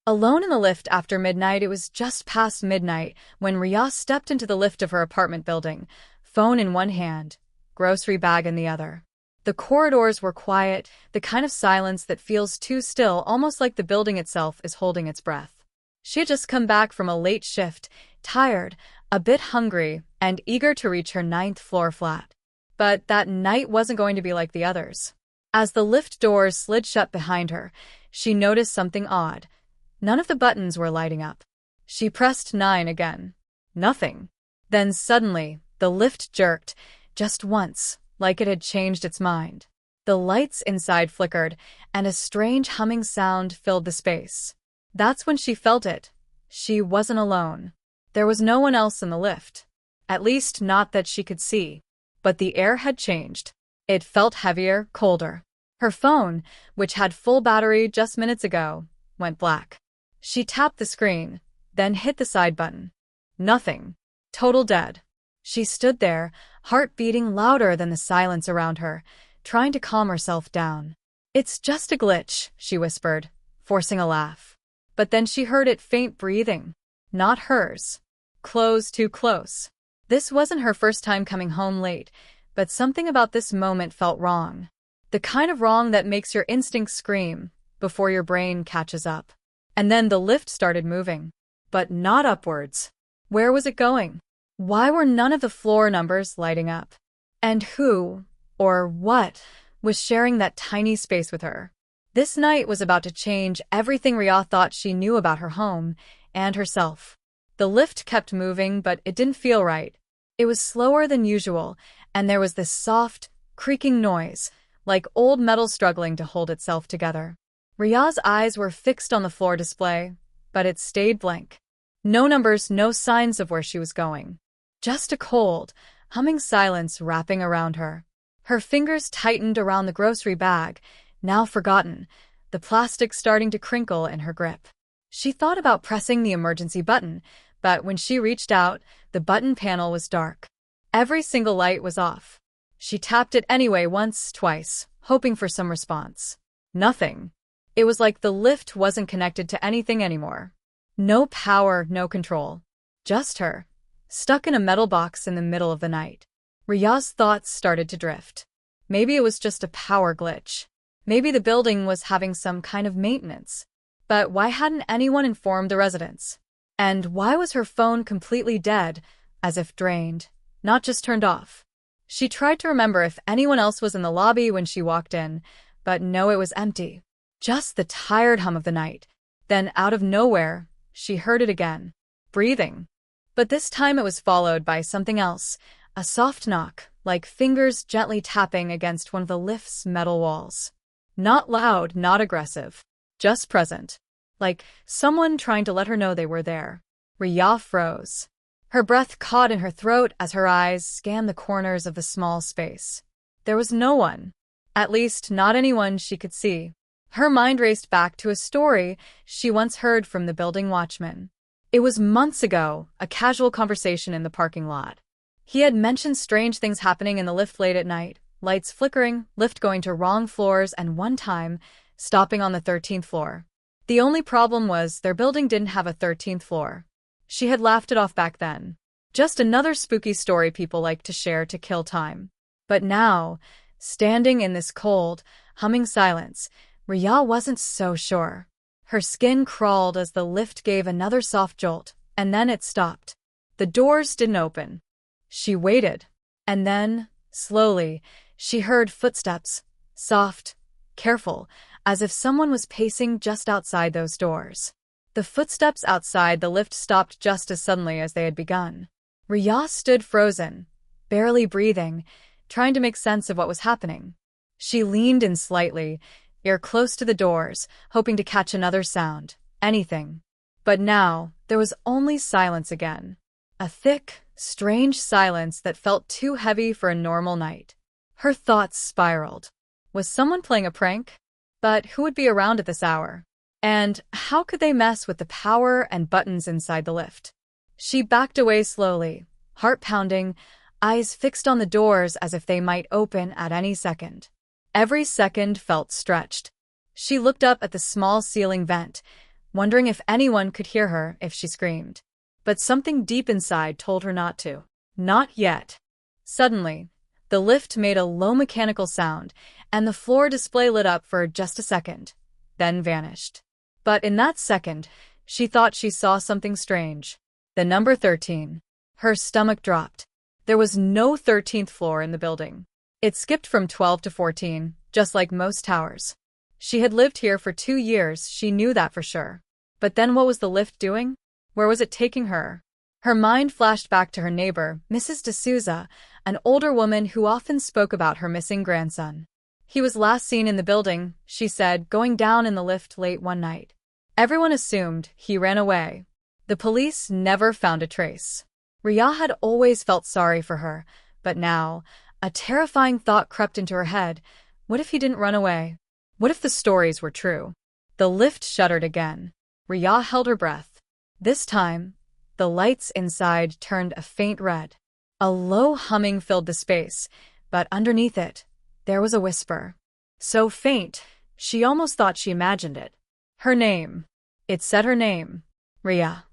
Alone in the lift after midnight, it was just past midnight when Riya stepped into the lift of her apartment building, phone in one hand, grocery bag in the other. The corridors were quiet, the kind of silence that feels too still, almost like the building itself is holding its breath. She had just come back from a late shift, tired, a bit hungry, and eager to reach her ninth-floor flat. But that night wasn't going to be like the others. As the lift doors slid shut behind her, she noticed something odd. None of the buttons were lighting up. She pressed 9 again. Nothing. Then suddenly, the lift jerked, just once, like it had changed its mind. The lights inside flickered, and a strange humming sound filled the space. That's when she felt it. She wasn't alone. There was no one else in the lift. At least not that she could see. But the air had changed. It felt heavier, colder. Her phone, which had full battery just minutes ago, went black. She tapped the screen, then hit the side button. Nothing. Total dead. She stood there, heart beating louder than the silence around her, trying to calm herself down. "It's just a glitch," she whispered, forcing a laugh. But then she heard it faint breathing. Not hers. Close, too close. This wasn't her first time coming home late, but something about this moment felt wrong. The kind of wrong that makes your instincts scream before your brain catches up. And then the lift started moving. But not upwards. Where was it going? Why were none of the floor numbers lighting up? And who, or what, was sharing that tiny space with her? This night was about to change everything Riya thought she knew about her home and herself. The lift kept moving, but it didn't feel right. It was slower than usual, and there was this soft, creaking noise, like old metal struggling to hold itself together. Riya's eyes were fixed on the floor display, but it stayed blank. No numbers, no signs of where she was going. Just a cold, humming silence wrapping around her. Her fingers tightened around the grocery bag, now forgotten, the plastic starting to crinkle in her grip. She thought about pressing the emergency button, but when she reached out, the button panel was dark. Every single light was off. She tapped it anyway once, twice, hoping for some response. Nothing. It was like the lift wasn't connected to anything anymore. No power, no control. Just her, stuck in a metal box in the middle of the night. Riya's thoughts started to drift. Maybe it was just a power glitch. Maybe the building was having some kind of maintenance. But why hadn't anyone informed the residents? And why was her phone completely dead, as if drained, not just turned off? She tried to remember if anyone else was in the lobby when she walked in, but no, it was empty. Just the tired hum of the night. Then, out of nowhere, she heard it again. Breathing. But this time it was followed by something else, a soft knock, like fingers gently tapping against one of the lift's metal walls. Not loud, not aggressive. Just present. Like someone trying to let her know they were there. Riya froze. Her breath caught in her throat as her eyes scanned the corners of the small space. There was no one. At least, not anyone she could see. Her mind raced back to a story she once heard from the building watchman. It was months ago, a casual conversation in the parking lot. He had mentioned strange things happening in the lift late at night, lights flickering, lift going to wrong floors, and one time, stopping on the 13th floor. The only problem was their building didn't have a 13th floor. She had laughed it off back then. Just another spooky story people like to share to kill time. But now, standing in this cold, humming silence, Riya wasn't so sure. Her skin crawled as the lift gave another soft jolt, and then it stopped. The doors didn't open. She waited. And then, slowly, she heard footsteps, soft, careful, as if someone was pacing just outside those doors. The footsteps outside the lift stopped just as suddenly as they had begun. Riya stood frozen, barely breathing, trying to make sense of what was happening. She leaned in slightly, ear close to the doors, hoping to catch another sound, anything. But now, there was only silence again. A thick, strange silence that felt too heavy for a normal night. Her thoughts spiraled. Was someone playing a prank? But who would be around at this hour? And how could they mess with the power and buttons inside the lift? She backed away slowly, heart pounding, eyes fixed on the doors as if they might open at any second. Every second felt stretched. She looked up at the small ceiling vent, wondering if anyone could hear her if she screamed. But something deep inside told her not to. Not yet. Suddenly, the lift made a low mechanical sound, and the floor display lit up for just a second, then vanished. But in that second, she thought she saw something strange. The number 13. Her stomach dropped. There was no 13th floor in the building. It skipped from 12 to 14, just like most towers. She had lived here for 2 years, she knew that for sure. But then what was the lift doing? Where was it taking her? Her mind flashed back to her neighbor, Mrs. D'Souza, an older woman who often spoke about her missing grandson. He was last seen in the building, she said, going down in the lift late one night. Everyone assumed he ran away. The police never found a trace. Riya had always felt sorry for her, but now, a terrifying thought crept into her head. What if he didn't run away? What if the stories were true? The lift shuddered again. Riya held her breath. This time, the lights inside turned a faint red. A low humming filled the space, but underneath it, there was a whisper. So faint, she almost thought she imagined it. Her name. It said her name. Riya.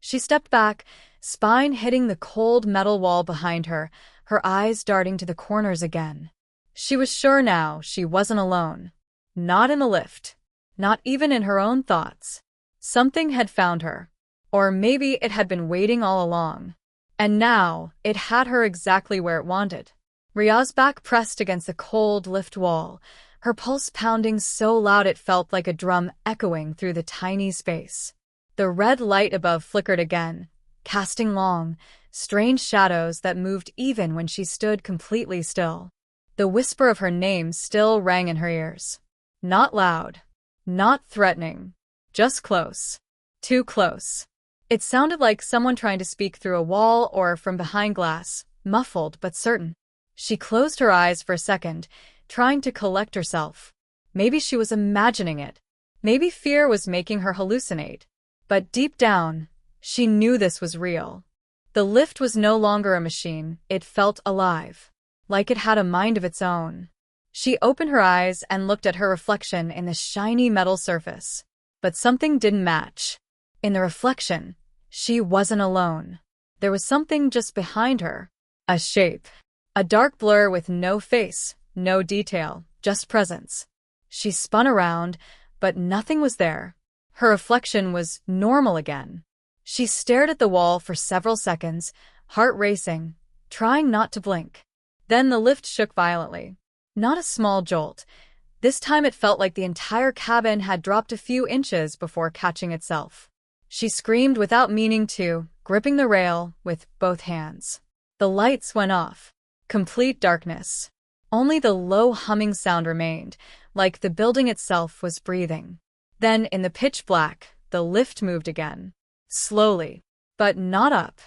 She stepped back, spine hitting the cold metal wall behind her, her eyes darting to the corners again. She was sure now she wasn't alone. Not in the lift. Not even in her own thoughts. Something had found her. Or maybe it had been waiting all along. And now, it had her exactly where it wanted. Riya's back pressed against the cold lift wall, her pulse pounding so loud it felt like a drum echoing through the tiny space. The red light above flickered again, casting long, strange shadows that moved even when she stood completely still. The whisper of her name still rang in her ears. Not loud. Not threatening. Just close. Too close. It sounded like someone trying to speak through a wall or from behind glass, muffled but certain. She closed her eyes for a second, trying to collect herself. Maybe she was imagining it. Maybe fear was making her hallucinate. But deep down, she knew this was real. The lift was no longer a machine, it felt alive. Like it had a mind of its own. She opened her eyes and looked at her reflection in the shiny metal surface. But something didn't match. In the reflection, she wasn't alone. There was something just behind her. A shape. A dark blur with no face, no detail, just presence. She spun around, but nothing was there. Her reflection was normal again. She stared at the wall for several seconds, heart racing, trying not to blink. Then the lift shook violently. Not a small jolt. This time it felt like the entire cabin had dropped a few inches before catching itself. She screamed without meaning to, gripping the rail with both hands. The lights went off. Complete darkness. Only the low humming sound remained, like the building itself was breathing. Then, in the pitch black, the lift moved again. Slowly. But not up.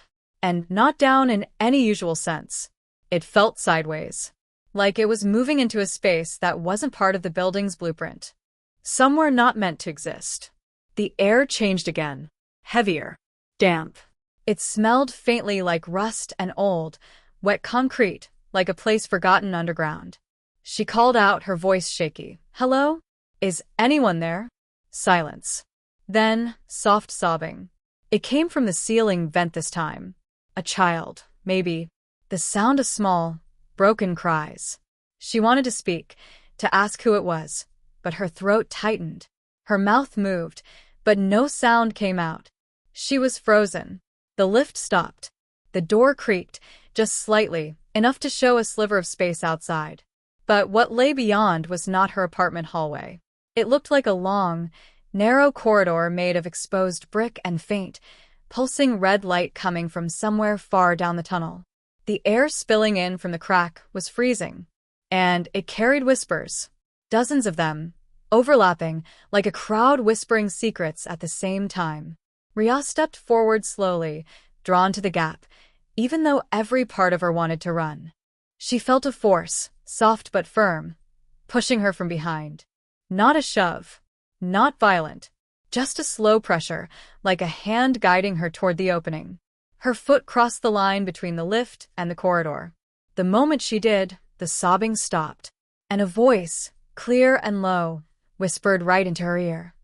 And not down in any usual sense. It felt sideways. Like it was moving into a space that wasn't part of the building's blueprint. Somewhere not meant to exist. The air changed again. Heavier. Damp. It smelled faintly like rust and old, wet concrete, like a place forgotten underground. She called out, her voice shaky. Hello? Is anyone there? Silence. Then, soft sobbing. It came from the ceiling vent this time. A child, maybe. The sound of small, broken cries. She wanted to speak, to ask who it was, but her throat tightened. Her mouth moved, but no sound came out. She was frozen. The lift stopped. The door creaked, just slightly, enough to show a sliver of space outside. But what lay beyond was not her apartment hallway. It looked like a long, narrow corridor made of exposed brick and faint, pulsing red light coming from somewhere far down the tunnel. The air spilling in from the crack was freezing. And it carried whispers. Dozens of them, overlapping, like a crowd whispering secrets at the same time. Riya stepped forward slowly, drawn to the gap, even though every part of her wanted to run. She felt a force, soft but firm, pushing her from behind. Not a shove. Not violent. Just a slow pressure, like a hand guiding her toward the opening. Her foot crossed the line between the lift and the corridor. The moment she did, the sobbing stopped, and a voice, clear and low, whispered right into her ear.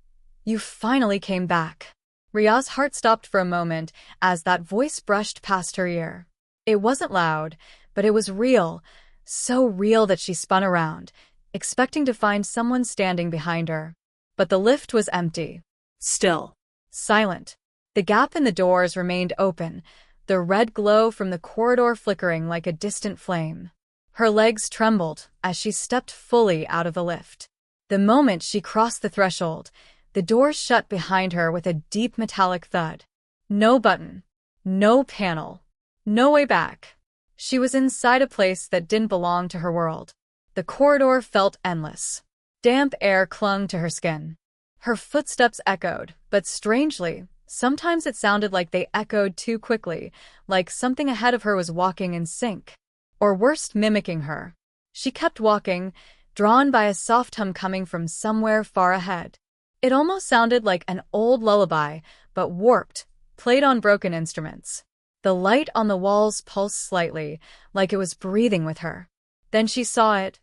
You finally came back. Riya's heart stopped for a moment as that voice brushed past her ear. It wasn't loud, but it was real, so real that she spun around, expecting to find someone standing behind her. But the lift was empty. Still. Silent. The gap in the doors remained open, the red glow from the corridor flickering like a distant flame. Her legs trembled as she stepped fully out of the lift. The moment she crossed the threshold, the doors shut behind her with a deep metallic thud. No button. No panel. No way back. She was inside a place that didn't belong to her world. The corridor felt endless. Damp air clung to her skin. Her footsteps echoed, but strangely, sometimes it sounded like they echoed too quickly, like something ahead of her was walking in sync. Or worse, mimicking her. She kept walking, drawn by a soft hum coming from somewhere far ahead. It almost sounded like an old lullaby, but warped, played on broken instruments. The light on the walls pulsed slightly, like it was breathing with her. Then she saw it.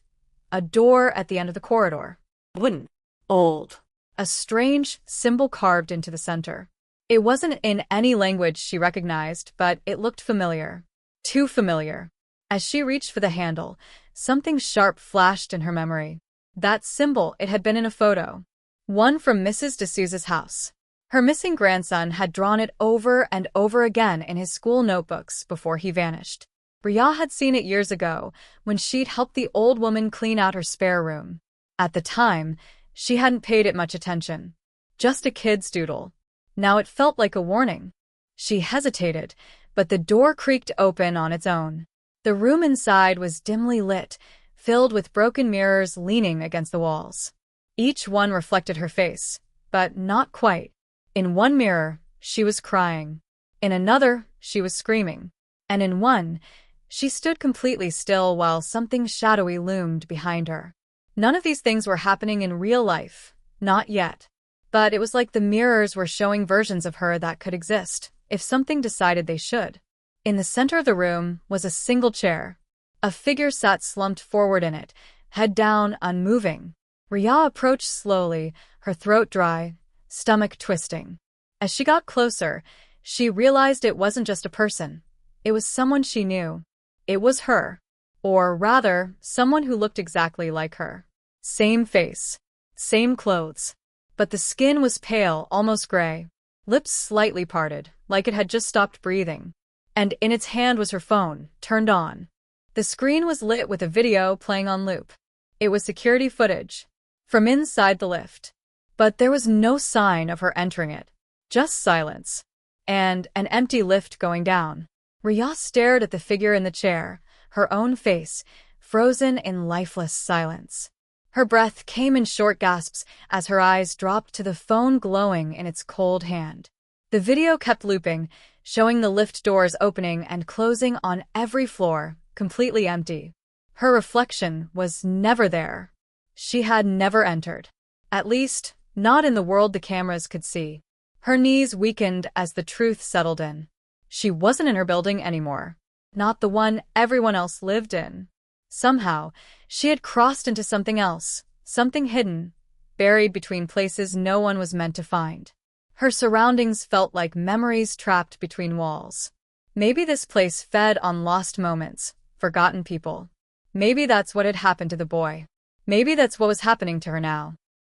A door at the end of the corridor. Wooden. Old. A strange symbol carved into the center. It wasn't in any language she recognized, but it looked familiar. Too familiar. As she reached for the handle, something sharp flashed in her memory. That symbol, it had been in a photo. One from Mrs. D'Souza's house. Her missing grandson had drawn it over and over again in his school notebooks before he vanished. Riya had seen it years ago, when she'd helped the old woman clean out her spare room. At the time, she hadn't paid it much attention. Just a kid's doodle. Now it felt like a warning. She hesitated, but the door creaked open on its own. The room inside was dimly lit, filled with broken mirrors leaning against the walls. Each one reflected her face, but not quite. In one mirror, she was crying. In another, she was screaming. And in one, she stood completely still while something shadowy loomed behind her. None of these things were happening in real life, not yet. But it was like the mirrors were showing versions of her that could exist, if something decided they should. In the center of the room was a single chair. A figure sat slumped forward in it, head down, unmoving. Riya approached slowly, her throat dry, stomach twisting. As she got closer, she realized it wasn't just a person. It was someone she knew. It was her. Or rather, someone who looked exactly like her. Same face. Same clothes. But the skin was pale, almost gray. Lips slightly parted, like it had just stopped breathing. And in its hand was her phone, turned on. The screen was lit with a video playing on loop. It was security footage. From inside the lift. But there was no sign of her entering it. Just silence. And an empty lift going down. Riya stared at the figure in the chair, her own face, frozen in lifeless silence. Her breath came in short gasps as her eyes dropped to the phone glowing in its cold hand. The video kept looping, showing the lift doors opening and closing on every floor, completely empty. Her reflection was never there. She had never entered. At least, not in the world the cameras could see. Her knees weakened as the truth settled in. She wasn't in her building anymore. Not the one everyone else lived in. Somehow, she had crossed into something else, something hidden, buried between places no one was meant to find. Her surroundings felt like memories trapped between walls. Maybe this place fed on lost moments, forgotten people. Maybe that's what had happened to the boy. Maybe that's what was happening to her now.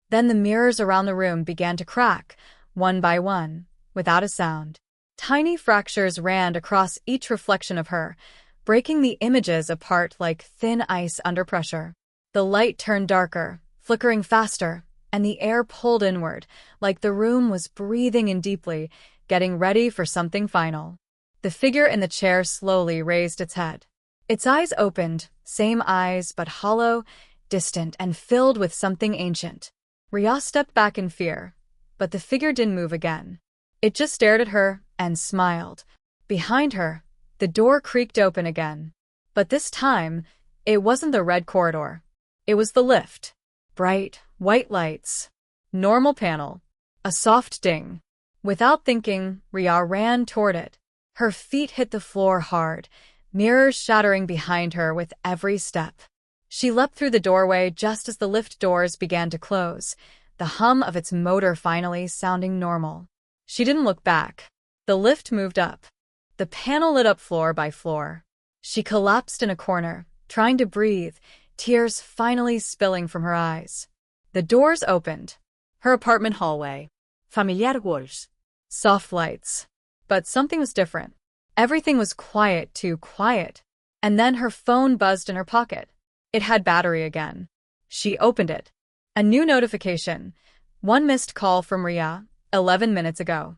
Then the mirrors around the room began to crack, one by one, without a sound. Tiny fractures ran across each reflection of her, breaking the images apart like thin ice under pressure. The light turned darker, flickering faster, and the air pulled inward, like the room was breathing in deeply, getting ready for something final. The figure in the chair slowly raised its head. Its eyes opened, same eyes but hollow, distant, and filled with something ancient. Riya stepped back in fear, but the figure didn't move again. It just stared at her and smiled. Behind her, the door creaked open again. But this time, it wasn't the red corridor. It was the lift. Bright, white lights. Normal panel. A soft ding. Without thinking, Riya ran toward it. Her feet hit the floor hard, mirrors shattering behind her with every step. She leapt through the doorway just as the lift doors began to close, the hum of its motor finally sounding normal. She didn't look back. The lift moved up. The panel lit up floor by floor. She collapsed in a corner, trying to breathe, tears finally spilling from her eyes. The doors opened. Her apartment hallway. Familiar walls. Soft lights. But something was different. Everything was quiet, too quiet. And then her phone buzzed in her pocket. It had battery again. She opened it. A new notification. One missed call from Riya, 11 minutes ago.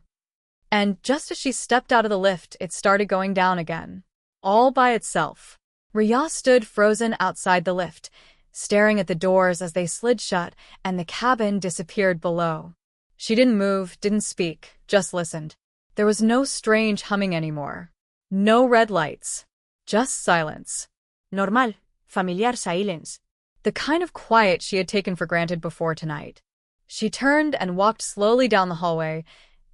And just as she stepped out of the lift, it started going down again. All by itself. Riya stood frozen outside the lift, staring at the doors as they slid shut and the cabin disappeared below. She didn't move, didn't speak, just listened. There was no strange humming anymore. No red lights. Just silence. Normal. Familiar silence. The kind of quiet she had taken for granted before tonight. She turned and walked slowly down the hallway,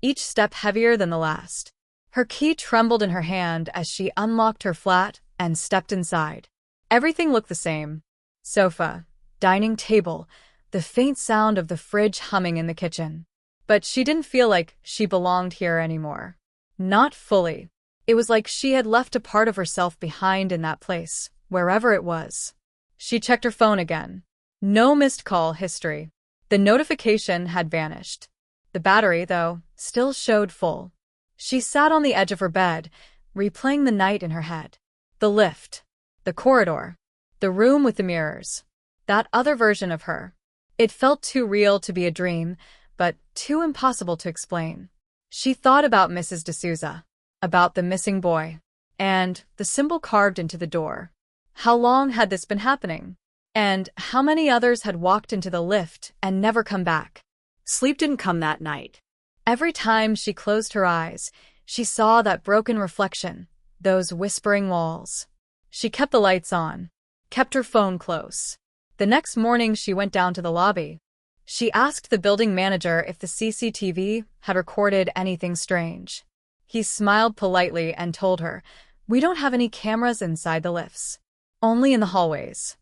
each step heavier than the last. Her key trembled in her hand as she unlocked her flat and stepped inside. Everything looked the same. Sofa, dining table, the faint sound of the fridge humming in the kitchen. But she didn't feel like she belonged here anymore. Not fully. It was like she had left a part of herself behind in that place, wherever it was. She checked her phone again. No missed call history. The notification had vanished. The battery, though, still showed full. She sat on the edge of her bed, replaying the night in her head. The lift. The corridor. The room with the mirrors. That other version of her. It felt too real to be a dream, but too impossible to explain. She thought about Mrs. D'Souza, about the missing boy, and the symbol carved into the door. How long had this been happening? And how many others had walked into the lift and never come back? Sleep didn't come that night. Every time she closed her eyes, she saw that broken reflection, those whispering walls. She kept the lights on, kept her phone close. The next morning she went down to the lobby. She asked the building manager if the CCTV had recorded anything strange. He smiled politely and told her, "We don't have any cameras inside the lifts. Only in the hallways."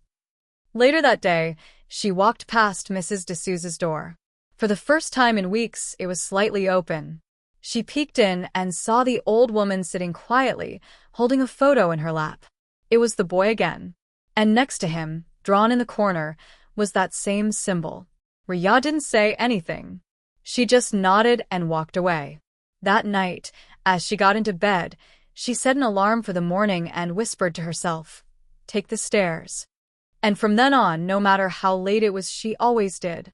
Later that day, she walked past Mrs. D'Souza's door. For the first time in weeks, it was slightly open. She peeked in and saw the old woman sitting quietly, holding a photo in her lap. It was the boy again. And next to him, drawn in the corner, was that same symbol. Riya didn't say anything. She just nodded and walked away. That night, as she got into bed, she set an alarm for the morning and whispered to herself, "Take the stairs." And from then on, no matter how late it was, she always did.